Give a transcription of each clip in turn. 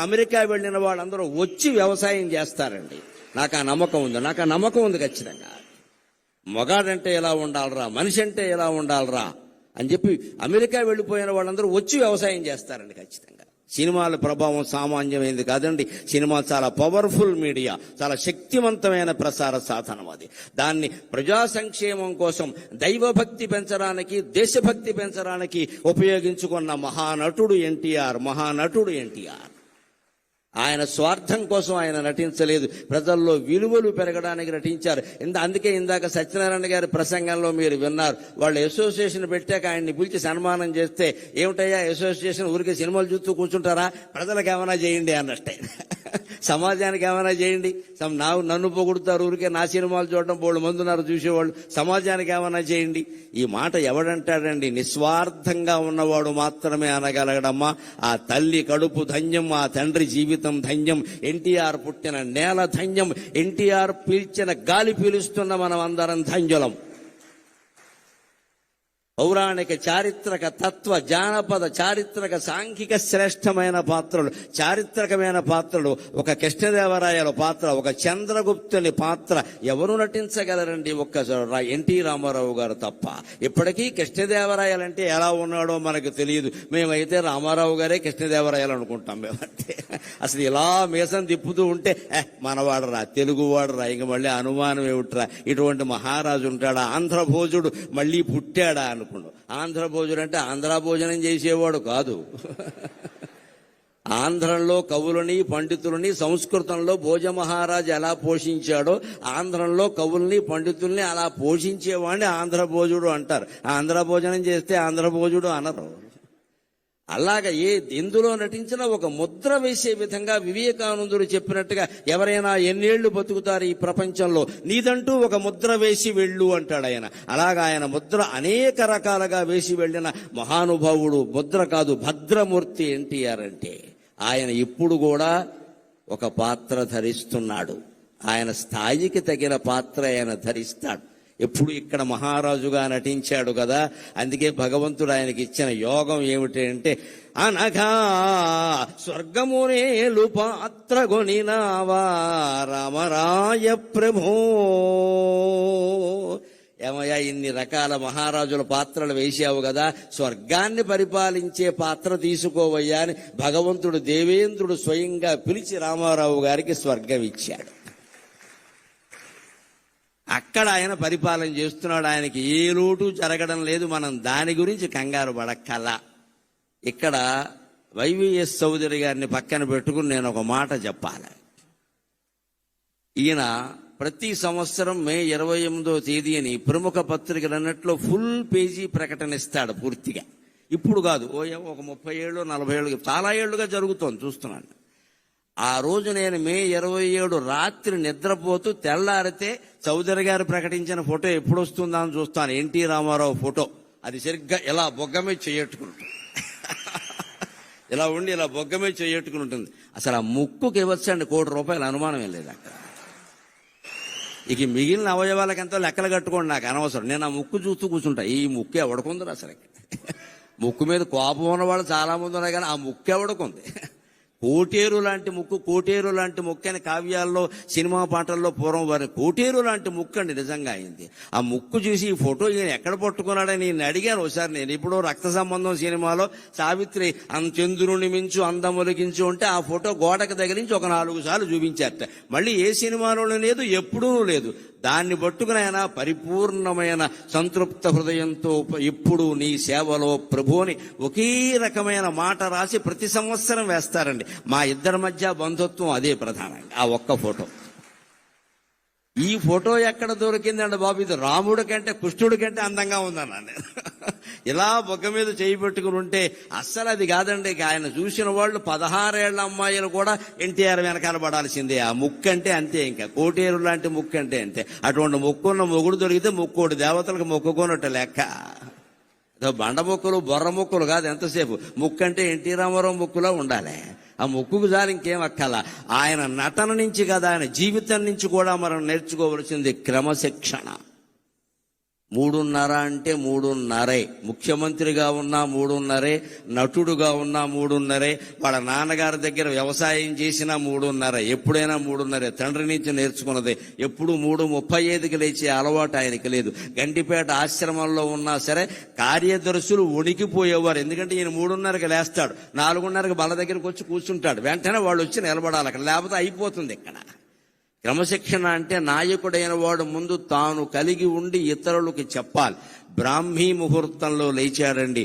America వెళ్ళిన వాళ్ళందరూ వచ్చి వ్యవసాయం చేస్తారండి. నాకు ఆ నమ్మకం ఉంది ఖచ్చితంగా. మగాడంటే ఎలా ఉండాలరా, మనిషి అంటే ఎలా ఉండాలరా అని చెప్పి అమెరికా వెళ్ళిపోయిన వాళ్ళందరూ వచ్చి వ్యవసాయం చేస్తారండి ఖచ్చితంగా. సినిమాల ప్రభావం సామాన్యమైనది కాదండి. సినిమా చాలా పవర్ఫుల్ మీడియా, చాలా శక్తివంతమైన ప్రసార సాధనం. అది దాన్ని ప్రజా సంక్షేమం కోసం, దైవభక్తి పెంచడానికి, దేశభక్తి పెంచడానికి ఉపయోగించుకున్న మహానటుడు ఎన్టీఆర్. ఆయన స్వార్థం కోసం ఆయన నటించలేదు, ప్రజల్లో విలువలు పెరగడానికి నటించారు. అందుకే ఇందాక సత్యనారాయణ గారి ప్రసంగంలో మీరు విన్నారు, వాళ్ళు అసోసియేషన్ పెట్టాక ఆయన్ని పిలిచి సన్మానం చేస్తే, ఏమిటయ్యా అసోసియేషన్ ఊరికే సినిమాలు చూస్తూ కూర్చుంటారా, ప్రజలకు ఏమైనా చేయండి అన్నట్టే, సమాజానికి ఏమైనా చేయండి. నన్ను పొగుడుతారు, ఊరికే నా సినిమాలు చూడడం బోళ్ళు మంది ఉన్నారు చూసేవాళ్ళు, సమాజానికి ఏమైనా చేయండి. ఈ మాట ఎవడంటాడండి? నిస్వార్థంగా ఉన్నవాడు మాత్రమే అనగలగడమ్మా. ఆ తల్లి కడుపు ధన్యం, ఆ తండ్రి జీవితం ధన్యం, ఎన్టీఆర్ పుట్టిన నేల ధన్యం, ఎన్టీఆర్ పీల్చిన గాలి పీలుస్తున్న మనం అందరం ధన్యులం. పౌరాణిక, చారిత్రక, తత్వ, జానపద, చారిత్రక, సాంఘిక శ్రేష్టమైన పాత్రలు, చారిత్రకమైన పాత్రలు. ఒక కృష్ణదేవరాయల పాత్ర, ఒక చంద్రగుప్తుని పాత్ర ఎవరు నటించగలరండి? ఒక్క ఎన్టీ రామారావు గారు తప్ప. ఇప్పటికీ కృష్ణదేవరాయలంటే ఎలా ఉన్నాడో మనకు తెలియదు. మేమైతే రామారావు గారే కృష్ణదేవరాయలు అనుకుంటాం. మేమంటే అసలు ఇలా మీసం తిప్పుతూ ఉంటే మనవాడరా, తెలుగువాడరా, ఇంక మళ్ళీ అనుమానం ఏమిట్రా, ఇటువంటి మహారాజు ఉంటాడా, ఆంధ్రభోజుడు మళ్ళీ పుట్టాడా అనుకో. ఆంధ్రభోజుడు అంటే ఆంధ్ర భోజనం చేసేవాడు కాదు. ఆంధ్రంలో కవులని, పండితులని సంస్కృతంలో భోజమహారాజు ఎలా పోషించాడో, ఆంధ్రంలో కవుల్ని, పండితుల్ని అలా పోషించేవాడిని ఆంధ్రభోజుడు అంటారు. ఆంధ్ర భోజనం చేస్తే ఆంధ్రభోజుడు అనరు. అలాగా ఎందులో నటించినా ఒక ముద్ర వేసే విధంగా వివేకానందుడు చెప్పినట్టుగా ఎవరైనా ఎన్నేళ్లు బతుకుతారు ఈ ప్రపంచంలో, నీదంటూ ఒక ముద్ర వేసి వెళ్ళు అంటాడు ఆయన. అలాగా ఆయన ముద్ర అనేక రకాలుగా వేసి వెళ్ళిన మహానుభావుడు. ముద్ర కాదు, భద్రమూర్తి ఎన్టీఆర్ అంటే. ఆయన ఇప్పుడు కూడా ఒక పాత్ర ధరిస్తున్నాడు. ఆయన స్థాయికి తగిన పాత్ర ఆయన ధరిస్తాడు. ఎప్పుడు ఇక్కడ మహారాజుగా నటించాడు కదా, అందుకే భగవంతుడు ఆయనకి ఇచ్చిన యోగం ఏమిటంటే, అనగా స్వర్గమునేలు పాత్ర గొనినావా రామరాయ ప్రభో. ఏమయ్యా, ఇన్ని రకాల మహారాజుల పాత్రలు వేసావు కదా, స్వర్గాన్ని పరిపాలించే పాత్ర తీసుకోవయ్యా అని భగవంతుడు, దేవేంద్రుడు స్వయంగా పిలిచి రామారావు గారికి స్వర్గం ఇచ్చాడు. అక్కడ ఆయన పరిపాలన చేస్తున్నాడు. ఆయనకి ఏ లోటు జరగడం లేదు. మనం దాని గురించి కంగారు పడక్కల. ఇక్కడ వైవిఎస్ చౌదరి గారిని పక్కన పెట్టుకుని నేను ఒక మాట చెప్పాలి. ఈయన ప్రతి సంవత్సరం మే 28వ తేదీని ప్రముఖ పత్రికలు అన్నట్లో ఫుల్ పేజీ ప్రకటన ఇస్తాడు పూర్తిగా. ఇప్పుడు కాదు, ఒక 30 ఏళ్ళు 40 ఏళ్ళు, చాలా ఏళ్లుగా జరుగుతోంది, చూస్తున్నాను. ఆ రోజు నేను మే 27 రాత్రి నిద్రపోతూ తెల్లారితే చౌదరి గారు ప్రకటించిన ఫోటో ఎప్పుడు వస్తుందా అని చూస్తాను. ఎన్టీ రామారావు ఫోటో. అది సరిగ్గా ఇలా బొగ్గమే చేయట్టుకుంటుంది, ఇలా ఉండి ఇలా బొగ్గమే చేయట్టుకుని ఉంటుంది. అసలు ఆ ముక్కుకి ఇవ్వచ్చండి ₹1 కోటి, అనుమానం ఏం లేదు అక్కడ. ఇక మిగిలిన అవయవాలకు ఎంతో లెక్కలు కట్టుకోండి, నాకు అనవసరం. నేను ఆ ముక్కు చూస్తూ కూర్చుంటా. ఈ ముక్కు ఎవడుకుంది అసలు? ముక్కు మీద కోపం ఉన్న వాళ్ళు చాలా మంది ఉన్నారు, కానీ ఆ ముక్కు ఎవడుకుంది? కోటేరు లాంటి ముక్కు అని కావ్యాల్లో, సినిమా పాటల్లో పూర్వం వారి కోటేరు లాంటి ముక్కు అండి నిజంగా అయింది. ఆ ముక్కు చూసి ఈ ఫోటో ఈయన ఎక్కడ పట్టుకున్నాడని నేను అడిగాను ఒకసారి. నేను ఇప్పుడు రక్త సంబంధం సినిమాలో సావిత్రి చంద్రుని మించు అందములిగించు అంటే ఆ ఫోటో గోడకు తగిలించి ఒక 4 సార్లు చూపించారట. మళ్ళీ ఏ సినిమాలోనూ లేదు, ఎప్పుడూ లేదు. దాన్ని పట్టుకుని ఆయన పరిపూర్ణమైన సంతృప్త హృదయంతో ఇప్పుడు నీ సేవలో ప్రభువుని ఒకే రకమైన మాట రాసి ప్రతి సంవత్సరం వేస్తారండి. మా ఇద్దరి మధ్య బంధుత్వం అదే ప్రధానంగా, ఆ ఒక్క ఫోటో. ఈ ఫోటో ఎక్కడ దొరికిందండి బాబు? ఇది రాముడి కంటే కృష్ణుడి కంటే అందంగా ఉందన్నా నేను. ఇలా బొగ్గ మీద చేయి పెట్టుకుని ఉంటే అస్సలు అది కాదండి. ఆయన చూసిన వాళ్ళు 16 ఏళ్ల అమ్మాయిలు కూడా ఎన్టీఆర్ వెనకాల పడాల్సిందే. ఆ ముక్కు అంటే అంతే, ఇంకా కోటేరు లాంటి ముక్కు అంటే అంతే. అటువంటి ముక్కున్న మొగుడు దొరికితే ముక్కోటి దేవతలకు మొక్కుకోనట్టు లెక్క. బండ మొక్కులు, బొర్ర మొక్కులు కాదు ఎంతసేపు. ముక్కు అంటే ఎన్టీ రామారావు ముక్కులో ఉండాలి. ఆ ముక్కుకు జారి ఇంకేం అక్కల. ఆయన నటన నుంచి కదా, ఆయన జీవితం నుంచి కూడా మనం నేర్చుకోవలసింది క్రమశిక్షణ. 3:30 అంటే 3:30. ముఖ్యమంత్రిగా ఉన్నా 3:30, నటుడుగా ఉన్నా 3:30, వాళ్ళ నాన్నగారి దగ్గర వ్యవసాయం చేసినా 3:30, ఎప్పుడైనా 3:30. తండ్రి నుంచి నేర్చుకున్నది. ఎప్పుడు 3:35కి లేచే అలవాటు ఆయనకి లేదు. గంటిపేట ఆశ్రమంలో ఉన్నా సరే కార్యదర్శులు వణికిపోయేవారు. ఎందుకంటే ఈయన 3:30కి లేస్తాడు, 4:30కి బల దగ్గరికి వచ్చి కూర్చుంటాడు. వెంటనే వాళ్ళు వచ్చి నిలబడాలి అక్కడ, లేకపోతే అయిపోతుంది ఇక్కడ. క్రమశిక్షణ అంటే నాయకుడైన వాడు ముందు తాను కలిగి ఉండి ఇతరులకు చెప్పాలి. బ్రాహ్మీ ముహూర్తంలో లేచాడండి.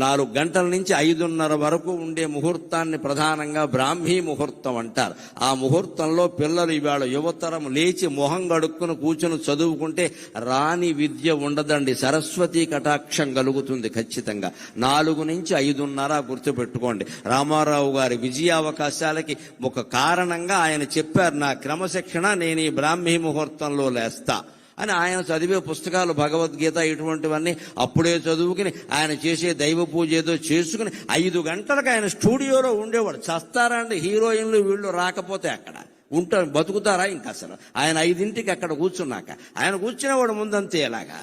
4 గంటల నుంచి 5:30 వరకు ఉండే ముహూర్తాన్ని ప్రధానంగా బ్రాహ్మీ ముహూర్తం అంటారు. ఆ ముహూర్తంలో పిల్లలు ఇవాళ యువతరం లేచి మొహం గడుక్కుని కూర్చుని చదువుకుంటే రాని విద్య ఉండదండి. సరస్వతీ కటాక్షం కలుగుతుంది ఖచ్చితంగా. 4 నుంచి 5:30 గుర్తుపెట్టుకోండి. రామారావు గారి విజయావకాశాలకి ఒక కారణంగా ఆయన చెప్పారు, నా క్రమశిక్షణ నేను ఈ బ్రాహ్మీ ముహూర్తంలో లేస్తా అని. ఆయన చదివే పుస్తకాలు భగవద్గీత ఇటువంటివన్నీ అప్పుడే చదువుకుని ఆయన చేసే దైవ పూజ ఏదో చేసుకుని 5 గంటలకు ఆయన స్టూడియోలో ఉండేవాడు. చస్తారా అండి హీరోయిన్లు వీళ్ళు రాకపోతే? అక్కడ ఉంటారు, బతుకుతారా ఇంకా అసలు? ఆయన 5ంటికి అక్కడ కూర్చున్నాక ఆయన కూర్చునేవాడు ముందంతే. ఎలాగా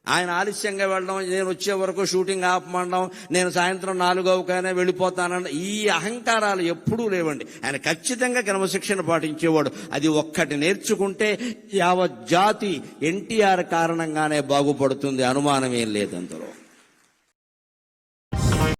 ఆయన ఆలస్యంగా వెళ్ళడం, నేను వచ్చే వరకు షూటింగ్ ఆపమండం, నేను సాయంత్రం 4:00కైనా వెళ్ళిపోతానన్న ఈ అహంకారాలు ఎప్పుడూ లేవండి. ఆయన ఖచ్చితంగా క్రమశిక్షణ పాటించేవాడు. అది ఒక్కటి నేర్చుకుంటే యావత్ జాతి ఎన్టీఆర్ కారణంగానే బాగుపడుతుంది, అనుమానం ఏం లేదు అందులో.